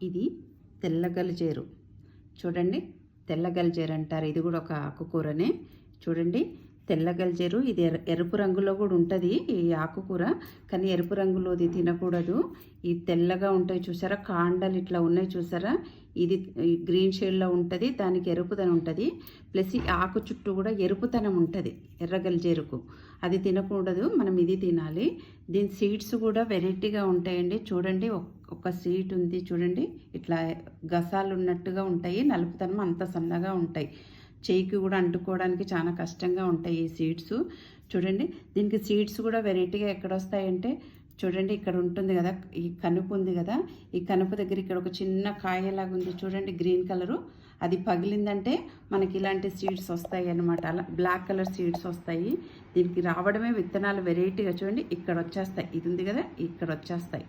ఇది తెల్ల గలిజేరు చూడండి. తెల్ల గలిజేరు అంటారు. ఇది కూడా ఒక ఆకుకూరనే. చూడండి తెల్ల గలిజేరు. ఇది ఎరుపు రంగులో కూడా ఉంటుంది ఈ ఆకుకూర. కానీ ఎరుపు రంగులోది తినకూడదు. ఈ తెల్లగా ఉంటాయి చూసారా, కాండాలు ఇట్లా ఉన్నాయి చూసారా. ఇది గ్రీన్ షేడ్లో ఉంటుంది, దానికి ఎరుపుదనం ఉంటుంది. ప్లస్ ఈ ఆకు చుట్టూ కూడా ఎరుపుతనం ఉంటుంది ఎర్ర గలిజేరుకు. అది తినకూడదు, మనం ఇది తినాలి. దీని సీడ్స్ కూడా వెరైటీగా ఉంటాయండి. చూడండి ఒక సీడ్ ఉంది చూడండి, ఇట్లా గసాలు ఉన్నట్టుగా ఉంటాయి. నలుపుతనం అంత సన్నగా ఉంటాయి. చేయికి కూడా అంటుకోవడానికి చాలా కష్టంగా ఉంటాయి ఈ సీడ్స్. చూడండి దీనికి సీడ్స్ కూడా వెరైటీగా ఎక్కడ వస్తాయంటే చూడండి, ఇక్కడ ఉంటుంది కదా, ఈ కనుపు ఉంది కదా, ఈ కనుపు దగ్గర ఇక్కడ ఒక చిన్న కాయలాగా ఉంది చూడండి, గ్రీన్ కలరు. అది పగిలిందంటే మనకి ఇలాంటి సీడ్స్ వస్తాయి అన్నమాట. అలా బ్లాక్ కలర్ సీడ్స్ వస్తాయి. దీనికి రావడమే విత్తనాలు వెరైటీగా చూడండి ఇక్కడ వచ్చేస్తాయి. ఇది ఉంది కదా, ఇక్కడ వచ్చేస్తాయి.